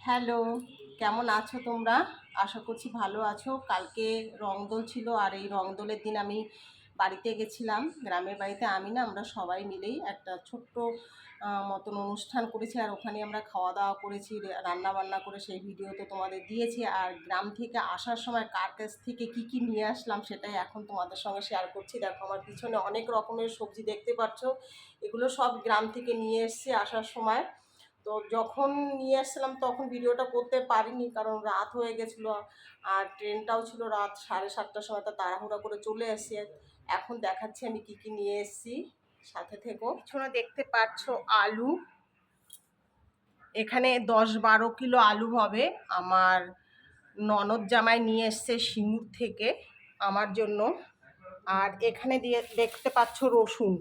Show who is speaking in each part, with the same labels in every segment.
Speaker 1: Hello, কেমন আছো তোমরা? আশা করছি ভালো আছো। কালকে রংদোল ছিল, আর এই রংদোলের দিন আমি বাড়িতে গেছিলাম। গ্রামের বাড়িতে আমি না, আমরা সবাই মিলেই একটা ছোট্ট মতন অনুষ্ঠান করেছি, আর ওখানে আমরা খাওয়া দাওয়া করেছি, রান্না বান্না করে সেই ভিডিও তো তোমাদের দিয়েছি। আর গ্রাম থেকে আসার সময় কার কাছ থেকে কি কি নিয়ে আসলাম সেটাই এখন তোমাদের সঙ্গে শেয়ার করছি। দেখো, আমার পিছনে অনেক রকমের সবজি দেখতে পাচ্ছ, এগুলো সব গ্রাম থেকে নিয়ে এসেছি আসার সময়। তো যখন নিয়ে আসছিলাম তখন ভিডিওটা করতে পারিনি, কারণ রাত হয়ে গেছিলো, আর ট্রেনটাও ছিল রাত 7:30টার সময়, তা তাড়াহুড়া করে চলে এসেছি। এখন দেখাচ্ছি আমি কি কি নিয়ে এসেছি, সাথে থেকো। পিছনে দেখতে পাচ্ছ আলু, এখানে 10-12 কিলো আলু হবে। আমার ননদ জামাই নিয়ে এসছে সিঙ্গুর থেকে আমার জন্য। আর এখানে দিয়ে দেখতে পাচ্ছ রসুন,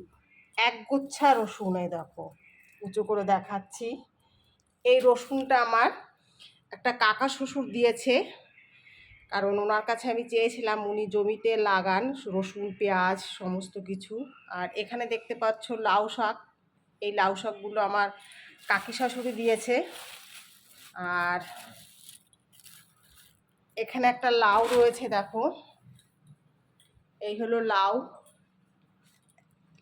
Speaker 1: একগুচ্ছা রসুন, এই দেখো উঁচু করে দেখাচ্ছি। এই রসুনটা আমার একটা কাকা শ্বশুর দিয়েছে, কারণ ওনার কাছে আমি চেয়েছিলাম, উনি জমিতে লাগান রসুন পেঁয়াজ সমস্ত কিছু। আর এখানে দেখতে পাচ্ছ লাউ শাক, এই লাউ শাকগুলো আমার কাকি শাশুড়ি দিয়েছে। আর এখানে একটা লাউ রয়েছে, দেখো এই হলো লাউ,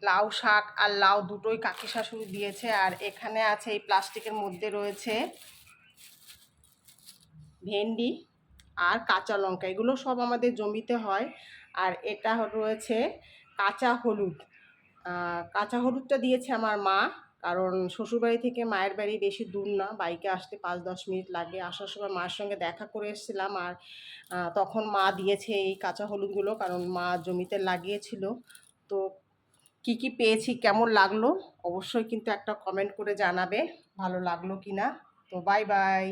Speaker 1: লাউ শাক আর লাউ দুটোই কাকি শাশুড়ি দিয়েছে। আর এখানে আছে এই প্লাস্টিকের মধ্যে রয়েছে ভেন্ডি আর কাঁচা লঙ্কা, এগুলো সব আমাদের জমিতে হয়। আর এটা রয়েছে কাঁচা হলুদ, কাঁচা হলুদটা দিয়েছে আমার মা, কারণ শ্বশুরবাড়ি থেকে মায়ের বাড়ি বেশি দূর না, বাইকে আসতে 5-10 মিনিট লাগে। আসার সময় মার সঙ্গে দেখা করে এসেছিলাম, আর তখন মা দিয়েছে এই কাঁচা হলুদগুলো, কারণ মা জমিতে লাগিয়েছিল। তো কি কি পেয়েছি, কেমন লাগলো অবশ্যই কিন্তু একটা কমেন্ট করে জানাবে, ভালো লাগলো কি না। তো বাই বাই।